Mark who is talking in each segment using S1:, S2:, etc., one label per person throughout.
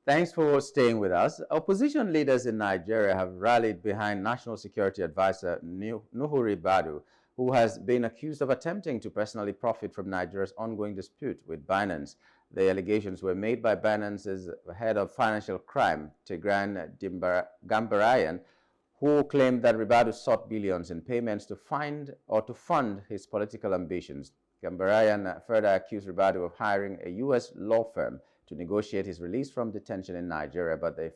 S1: Thanks for staying with us. Opposition leaders in Nigeria have rallied behind National Security Advisor Nuhu Ribadu, who has been accused of attempting to personally profit from Nigeria's ongoing dispute with Binance. The allegations were made by Binance's head of financial crime, Tigran Gambarayan, who claimed that Ribadu sought billions in payments to fund his political ambitions. Gambarayan further accused Ribadu of hiring a U.S. law firm to negotiate his release from detention in Nigeria, but the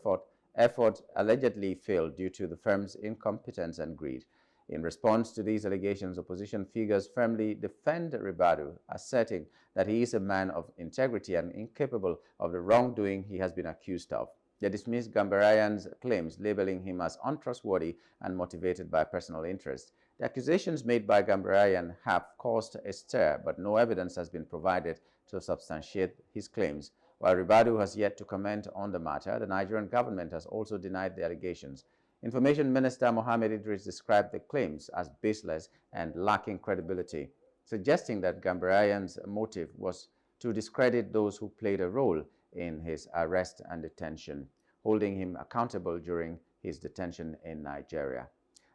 S1: effort allegedly failed due to the firm's incompetence and greed. In response to these allegations, opposition figures firmly defend Ribadu, asserting that he is a man of integrity and incapable of the wrongdoing he has been accused of. They dismissed Gambarayan's claims, labeling him as untrustworthy and motivated by personal interest. The accusations made by Gambarayan have caused a stir, but no evidence has been provided to substantiate his claims. While Ribadu has yet to comment on the matter, the Nigerian government has also denied the allegations. Information Minister Mohammed Idris described the claims as baseless and lacking credibility, suggesting that Gambarayan's motive was to discredit those who played a role in his arrest and detention, holding him accountable during his detention in Nigeria.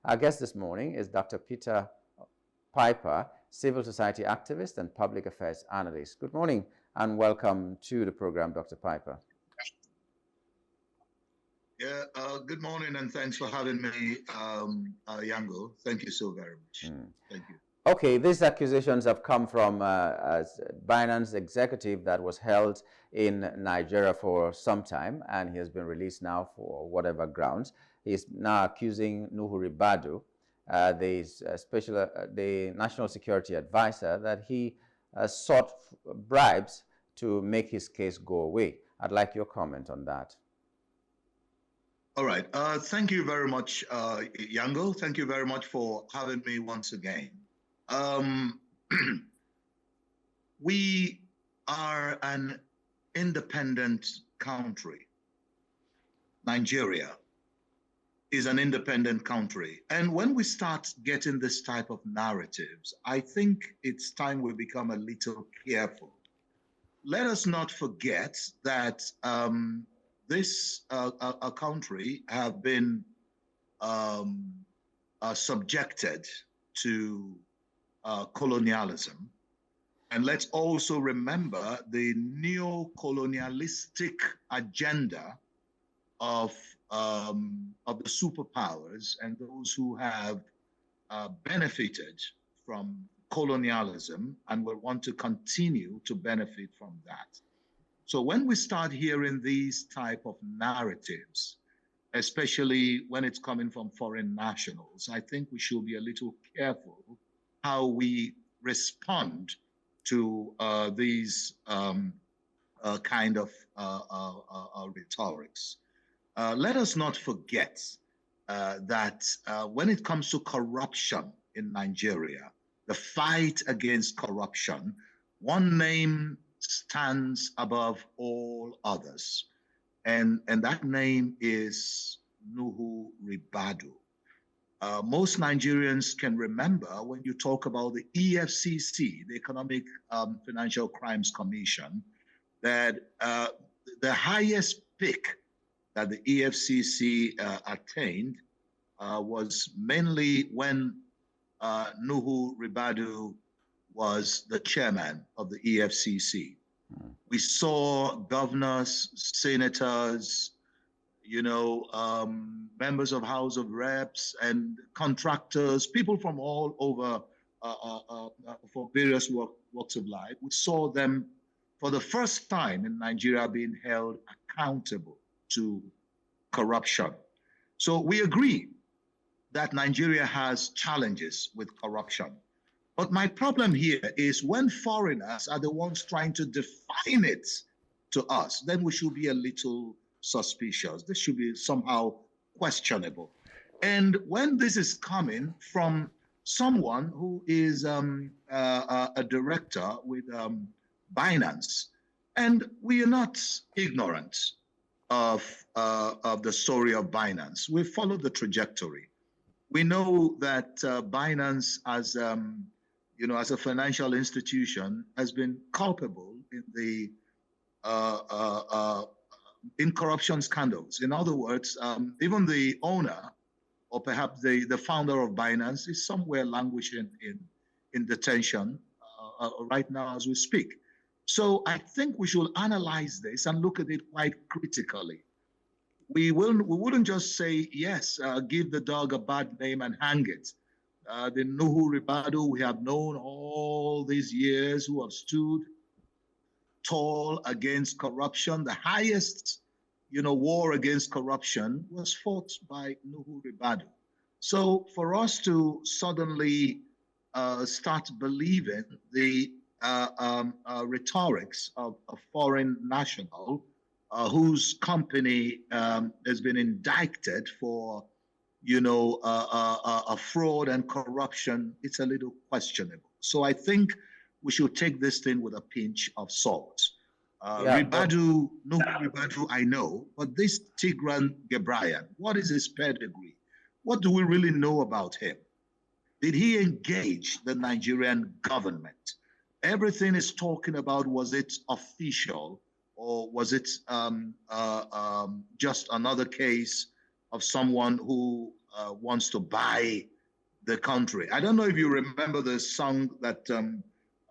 S1: Our guest this morning is Dr. Peter Piper, civil society activist and public affairs analyst. Good morning and welcome to the program, Dr. Piper.
S2: Yeah, good morning and thanks for having me, Nyamgul. Thank you so very much. Thank you.
S1: Okay, these accusations have come from Binance executive that was held in Nigeria for some time, and he has been released now for whatever grounds. He is now accusing Nuhu Ribadu, the National Security Advisor, that he sought bribes to make his case go away. I'd like your comment on that.
S2: All right. Thank you very much, Nyamgul. Thank you very much for having me once again. We are an independent country. Nigeria is an independent country. And when we start getting this type of narratives, I think it's time we become a little careful. Let us not forget that this country have been subjected to colonialism. And let's also remember the neo-colonialistic agenda of the superpowers and those who have benefited from colonialism and will want to continue to benefit from that. So when we start hearing these type of narratives, especially when it's coming from foreign nationals, I think we should be a little careful how we respond to these kind of rhetorics. Let us not forget that when it comes to corruption in Nigeria, the fight against corruption, one name stands above all others. And that name is Nuhu Ribadu. Most Nigerians can remember when you talk about the EFCC, the Economic Financial Crimes Commission, that the highest pick that the EFCC attained was mainly when Nuhu Ribadu was the chairman of the EFCC. We saw governors, senators, members of House of Reps and contractors, people from all over for various walks of life. We saw them for the first time in Nigeria being held accountable to corruption. So we agree that Nigeria has challenges with corruption. But my problem here is when foreigners are the ones trying to define it to us, then we should be a little suspicious. This should be somehow questionable. And when this is coming from someone who is a director with Binance, and we are not ignorant of the story of Binance. We followed the trajectory. We know that Binance, as a financial institution, has been culpable in the in corruption scandals. In other words, even the owner or perhaps the founder of Binance is somewhere languishing in detention right now as we speak. So I think we should analyze this and look at it quite critically. We wouldn't just say, yes, give the dog a bad name and hang it. The Nuhu Ribadu we have known all these years, who have stood tall against corruption. The highest, war against corruption was fought by Nuhu Ribadu. So for us to suddenly start believing the rhetorics of a foreign national whose company has been indicted for, a fraud and corruption, it's a little questionable. So I think we should take this thing with a pinch of salt. Ribadu, no Ribadu, I know, but this Tigran Gebryan, what is his pedigree? What do we really know about him? Did he engage the Nigerian government? Everything is talking about, was it official or was it just another case of someone who wants to buy the country? I don't know if you remember the song that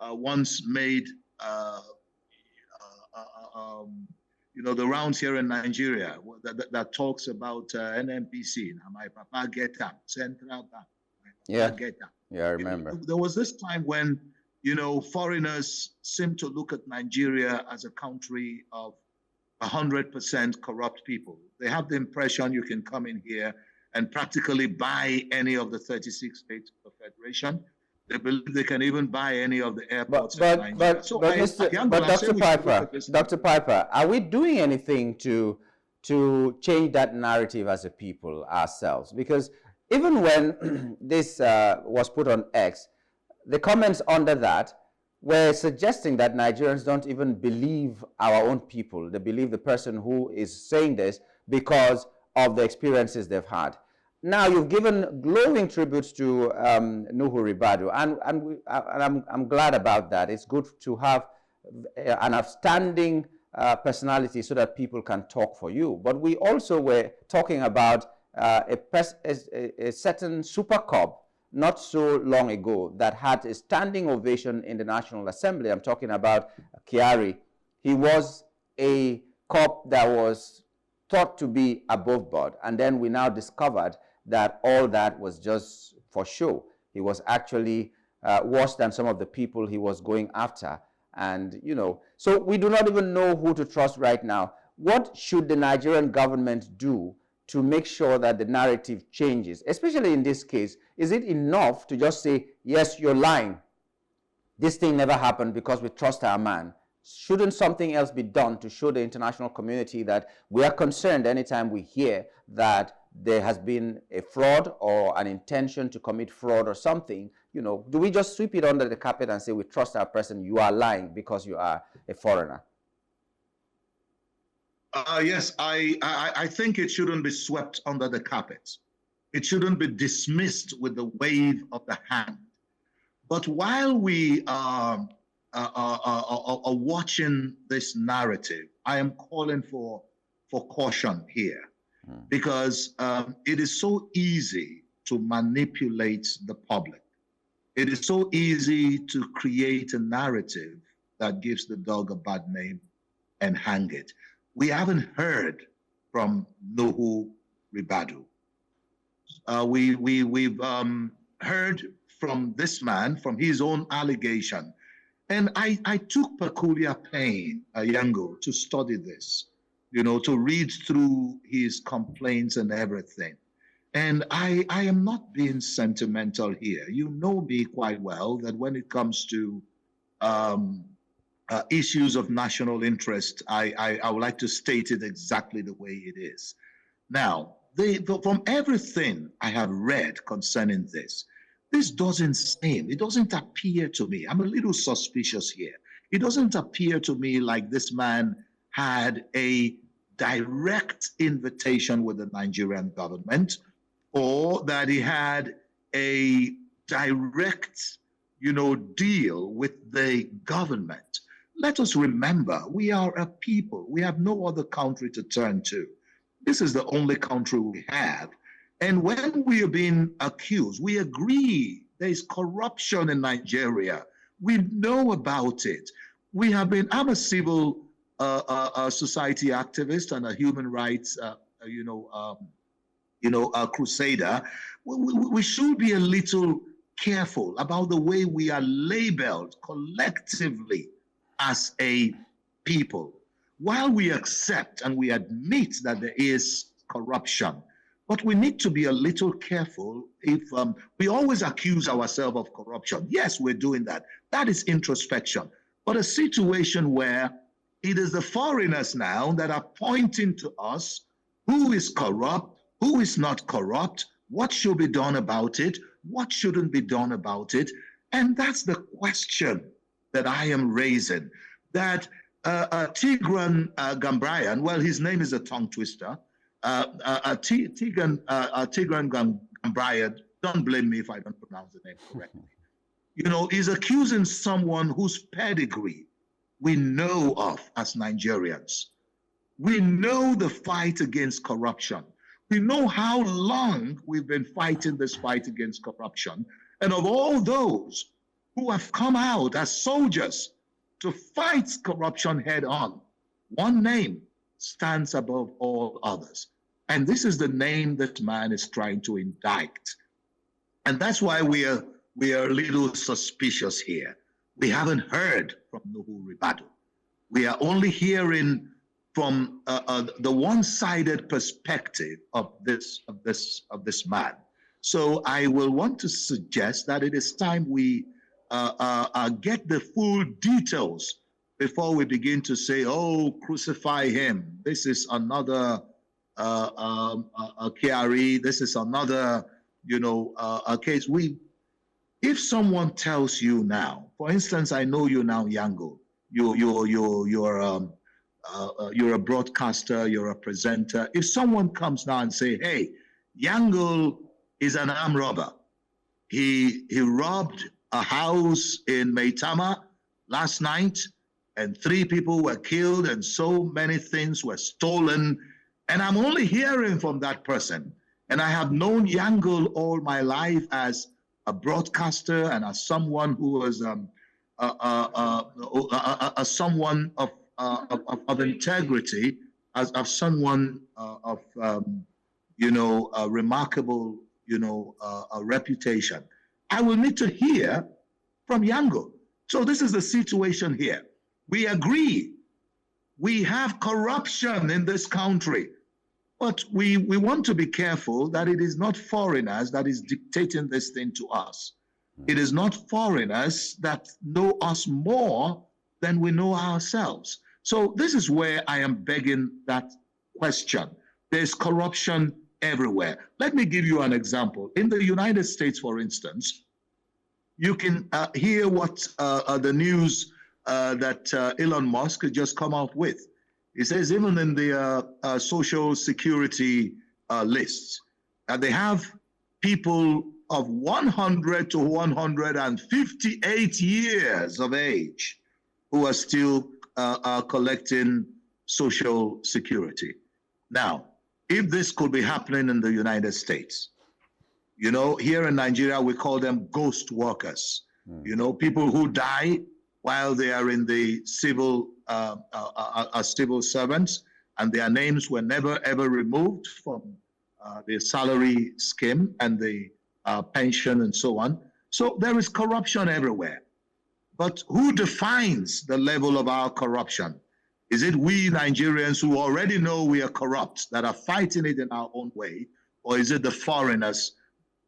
S2: once made the rounds here in Nigeria that talks about NNPC. Now my papa get up, Central Bank.
S1: Yeah, I remember.
S2: There was this time when, foreigners seem to look at Nigeria as a country of 100% corrupt people. They have the impression you can come in here and practically buy any of the 36 states of the Federation. They believe they can even buy any of the airports in Nigeria.
S1: Dr. Piper, are we doing anything to change that narrative as a people ourselves? Because even when this was put on X, the comments under that were suggesting that Nigerians don't even believe our own people. They believe the person who is saying this because of the experiences they've had. Now, you've given glowing tributes to Nuhu Ribadu, and I'm glad about that. It's good to have an outstanding personality so that people can talk for you. But we also were talking about a certain super cop not so long ago that had a standing ovation in the National Assembly. I'm talking about Kyari. He was a cop that was thought to be above board, and then we now discovered that all that was just for show. He was actually worse than some of the people he was going after. And, so we do not even know who to trust right now. What should the Nigerian government do to make sure that the narrative changes? Especially in this case, is it enough to just say, yes, you're lying? This thing never happened because we trust our man. Shouldn't something else be done to show the international community that we are concerned anytime we hear that there has been a fraud or an intention to commit fraud or something? Do we just sweep it under the carpet and say we trust our person? You are lying because you are a foreigner.
S2: Yes, I think it shouldn't be swept under the carpet. It shouldn't be dismissed with the wave of the hand. But while we are watching this narrative, I am calling for caution here, because it is so easy to manipulate the public. It is so easy to create a narrative that gives the dog a bad name and hang it. We haven't heard from Nuhu Ribadu. We've heard from this man, from his own allegation. And I took peculiar pain, Nyamgul, to study this, to read through his complaints and everything. And I am not being sentimental here. You know me quite well that when it comes to issues of national interest, I would like to state it exactly the way it is. Now, from everything I have read concerning this it doesn't appear to me, I'm a little suspicious here. It doesn't appear to me like this man had a direct invitation with the Nigerian government, or that he had a direct, deal with the government. let us remember, we are a people. We have no other country to turn to. This is the only country we have. And when we are being accused, we agree there is corruption in Nigeria. We know about it. I'm a civil society activist and a human rights, crusader. We should be a little careful about the way we are labeled collectively as a people. While we accept and we admit that there is corruption, but we need to be a little careful if we always accuse ourselves of corruption. Yes, we're doing that. That is introspection. But a situation where it is the foreigners now that are pointing to us who is corrupt, who is not corrupt, what should be done about it, what shouldn't be done about it. And that's the question that I am raising. That Tigran Gambrian, well, his name is a tongue twister. Tigran Gambrian, don't blame me if I don't pronounce the name correctly, is accusing someone whose pedigree we know of as Nigerians. We know the fight against corruption. We know how long we've been fighting this fight against corruption. And of all those who have come out as soldiers to fight corruption head on, one name stands above all others. And this is the name that man is trying to indict. And that's why we are a little suspicious here. We haven't heard from Nuhu Ribadu. We are only hearing from the one-sided perspective of this man. So I will want to suggest that it is time we get the full details before we begin to say, "Oh, crucify him. This is another KRE. This is another, a case." If someone tells you now, for instance, I know you now, Nyamgul. You're a broadcaster, you're a presenter. If someone comes now and say, "Hey, Nyamgul is an armed robber. He robbed a house in Maitama last night, and 3 people were killed, and so many things were stolen," and I'm only hearing from that person, and I have known Nyamgul all my life as a broadcaster and as someone who was someone of integrity, as someone of a remarkable reputation. I will need to hear from Nyamgul. So this is the situation here. We agree we have corruption in this country, but we want to be careful that it is not foreigners that is dictating this thing to us. It is not foreigners that know us more than we know ourselves. So this is where I am begging that question. There's corruption everywhere. Let me give you an example. In the United States, for instance, you can hear what the news that Elon Musk has just come out with. He says even in the social security lists, they have people of 100 to 158 years of age who are still collecting social security. Now, if this could be happening in the United States, here in Nigeria, we call them ghost workers. People who die while they are in the civil servants, and their names were never ever removed from the salary scheme and the pension and so on. So there is corruption everywhere. But who defines the level of our corruption? Is it we Nigerians who already know we are corrupt that are fighting it in our own way? Or is it the foreigners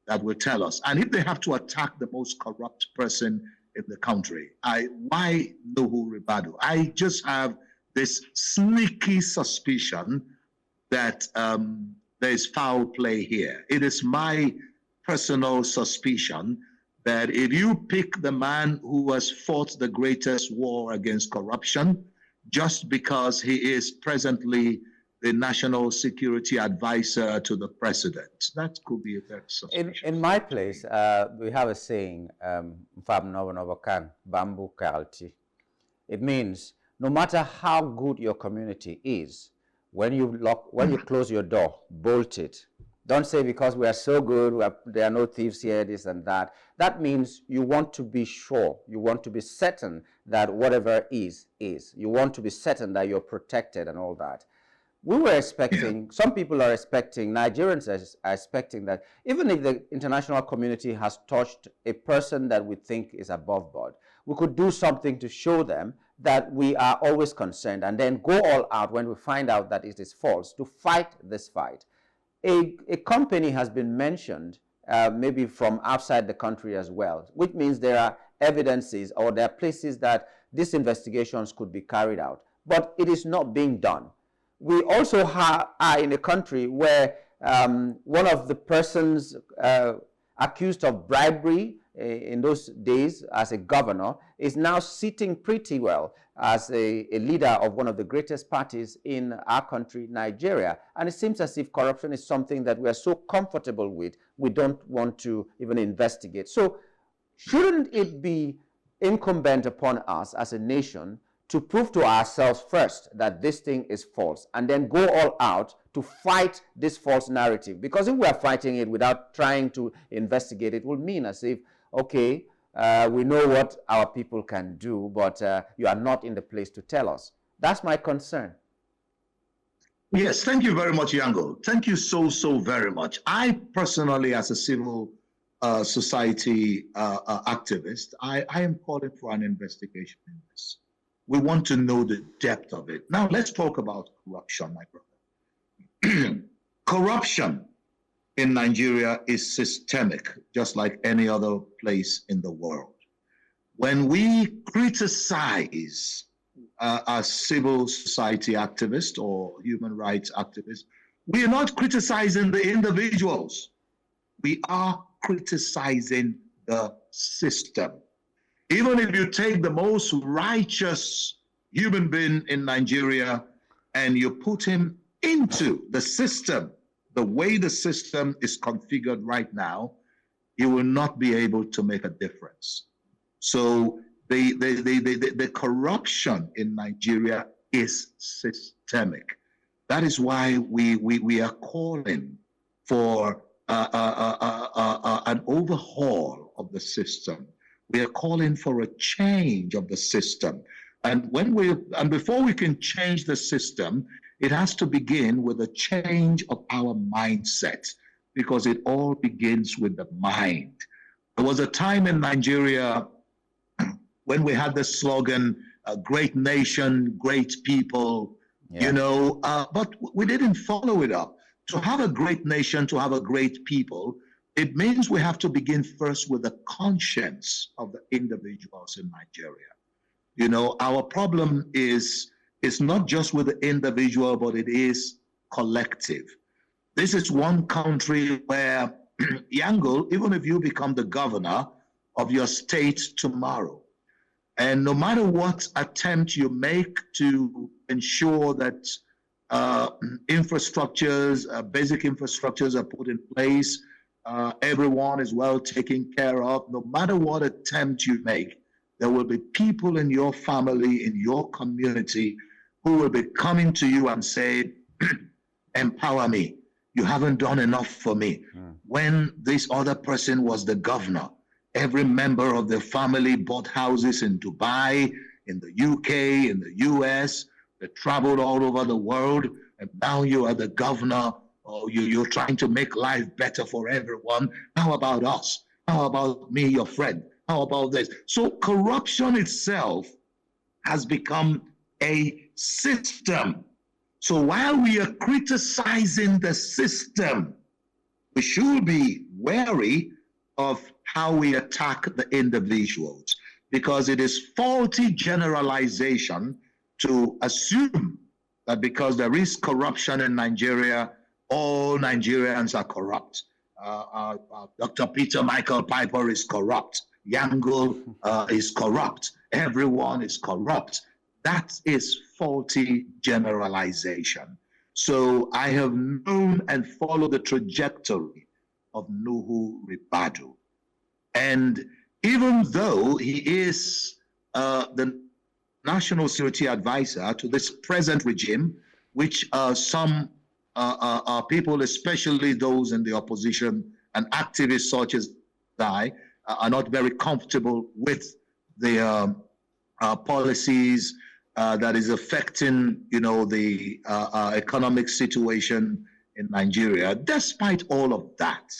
S2: that will tell us? And if they have to attack the most corrupt person in the country, why Nuhu Ribadu? I just have this sneaky suspicion that there is foul play here. It is my personal suspicion that if you pick the man who has fought the greatest war against corruption, just because he is presently the national security advisor to the president, that could be a very suspicious.
S1: In my place, we have a saying, "Fam no kan bamboo kalti." It means no matter how good your community is, when you close your door, bolt it. Don't say because we are so good, there are no thieves here, this and that. That means you want to be sure, you want to be certain that whatever is. You want to be certain that you're protected and all that. We were expecting, some people are expecting, Nigerians are expecting that even if the international community has touched a person that we think is above board, we could do something to show them that we are always concerned and then go all out when we find out that it is false to fight this fight. A company has been mentioned, maybe from outside the country as well, which means there are evidences or there are places that these investigations could be carried out, but it is not being done. We also are in a country where one of the persons accused of bribery in those days as a governor is now sitting pretty well as a leader of one of the greatest parties in our country, Nigeria. And it seems as if corruption is something that we are so comfortable with, we don't want to even investigate. So shouldn't it be incumbent upon us as a nation to prove to ourselves first that this thing is false and then go all out to fight this false narrative? Because if we are fighting it without trying to investigate, it will mean as if, okay, we know what our people can do, but you are not in the place to tell us. That's my concern.
S2: Yes, thank you very much, Nyamgul. Thank you so very much. I personally, as a civil society activist, I am calling for an investigation in this. We want to know the depth of it. Now, let's talk about corruption, my brother. Corruption in Nigeria is systemic, just like any other place in the world. When we criticize as civil society activists or human rights activists, we are not criticizing the individuals. We are criticizing the system. Even if you take the most righteous human being in Nigeria and you put him into the system, the way the system is configured right now, he will not be able to make a difference. So the corruption in Nigeria is systemic. That is why we are calling for an overhaul of the system. We are calling for a change of the system. And before we can change the system, it has to begin with a change of our mindset, because it all begins with the mind. There was a time in Nigeria when we had the slogan, great nation, great people, but we didn't follow it up. To have a great nation, to have a great people, it means we have to begin first with the conscience of the individuals in Nigeria. Our problem is not just with the individual, but it is collective. This is one country where, Nyamgul, even if you become the governor of your state tomorrow, and no matter what attempt you make to ensure that infrastructures, basic infrastructures are put in place, everyone is well taken care of, no matter what attempt you make, there will be people in your family, in your community, who will be coming to you and say, empower me. You haven't done enough for me. When this other person was the governor, every member of the family bought houses in Dubai, in the UK, in the US. They traveled all over the world. And now you are the governor. You're trying to make life better for everyone. How about us? How about me, your friend? How about this? So corruption itself has become a system. So while we are criticizing the system, we should be wary of how we attack the individuals, because it is faulty generalization to assume that because there is corruption in Nigeria, all Nigerians are corrupt. Dr. Peter Michael Piper is corrupt. Nyamgul is corrupt. Everyone is corrupt. That is faulty generalization. So I have known and followed the trajectory of Nuhu Ribadu. And even though he is the national security advisor to this present regime, which some people, especially those in the opposition and activists such as I, are not very comfortable with the policies that is affecting, the economic situation in Nigeria. Despite all of that,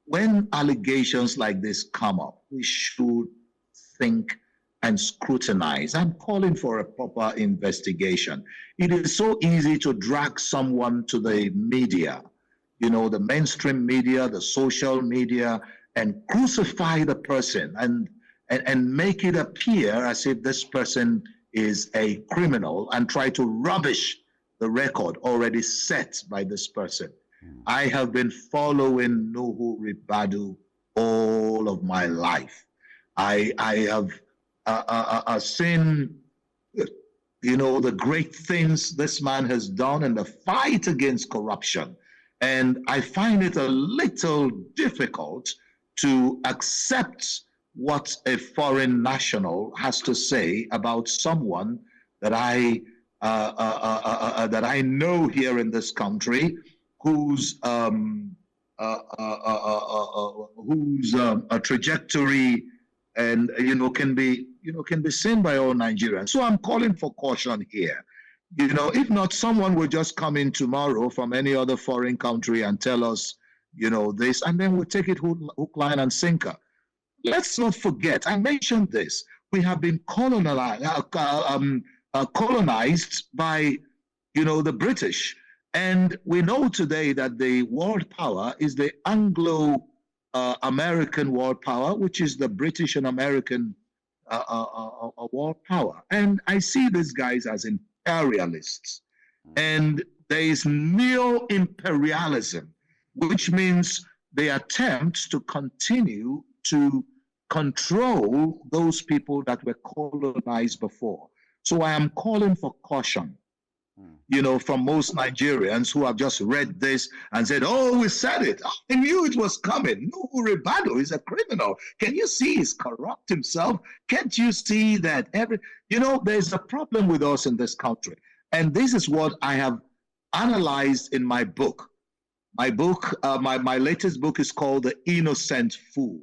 S2: when allegations like this come up, we should think and scrutinize. I'm calling for a proper investigation. It is so easy to drag someone to the media, the mainstream media, the social media, and crucify the person and make it appear as if this person is a criminal and try to rubbish the record already set by this person. I have been following Nuhu Ribadu all of my life. I have seen, the great things this man has done in the fight against corruption. And I find it a little difficult to accept what a foreign national has to say about someone that I know here in this country, whose a trajectory and can be seen by all Nigerians. So I'm calling for caution here. If not, someone will just come in tomorrow from any other foreign country and tell us, this, and then we'll take it hook, line, and sinker. Let's not forget, I mentioned this, we have been colonized by, the British. And we know today that the world power is the Anglo-American world power, which is the British and American world power. And I see these guys as imperialists. And there is neo-imperialism, which means they attempt to continue to control those people that were colonized before. So I am calling for caution, from most Nigerians who have just read this and said, oh, we said it. I knew it was coming. No, Ribadu is a criminal. Can you see he's corrupt himself? Can't you see that there's a problem with us in this country? And this is what I have analyzed in my book. My book, my latest book is called The Innocent Fool.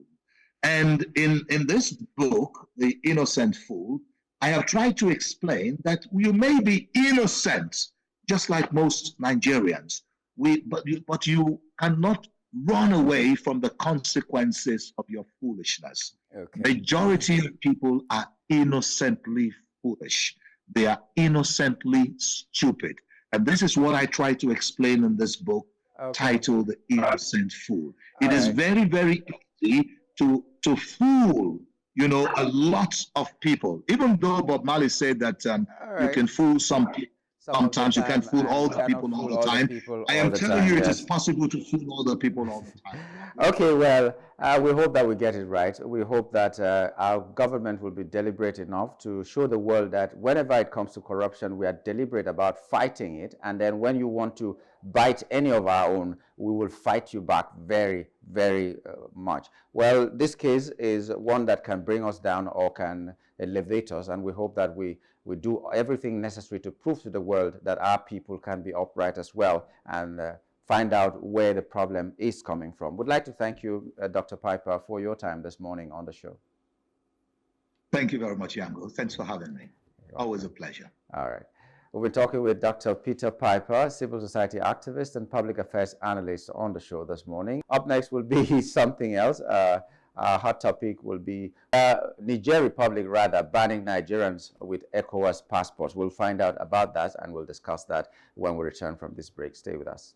S2: And in this book, The Innocent Fool, I have tried to explain that you may be innocent, just like most Nigerians, but you cannot run away from the consequences of your foolishness. Okay. Majority of people are innocently foolish. They are innocently stupid. And this is what I try to explain in this book, titled The Innocent Fool. It is very, very easy to fool a lot of people, even though Bob Marley said that you can fool some people. Sometimes you can't fool all the people all the time. I am telling you, it is possible to fool all the people all the time.
S1: Okay, well, we hope that we get it right. We hope that our government will be deliberate enough to show the world that whenever it comes to corruption, we are deliberate about fighting it. And then when you want to bite any of our own, we will fight you back very, very much. Well, this case is one that can bring us down or can elevate us. And we hope that we do everything necessary to prove to the world that our people can be upright as well and find out where the problem is coming from. Would like to thank you, Dr. Piper, for your time this morning on the show.
S2: Thank you very much, Nyamgul. Thanks for having me. Always a pleasure.
S1: All right. We'll be talking with Dr. Peter Piper, civil society activist and public affairs analyst on the show this morning. Up next will be something else. Our hot topic will be Niger Republic banning Nigerians with ECOWAS passports. We'll find out about that and we'll discuss that when we return from this break. Stay with us.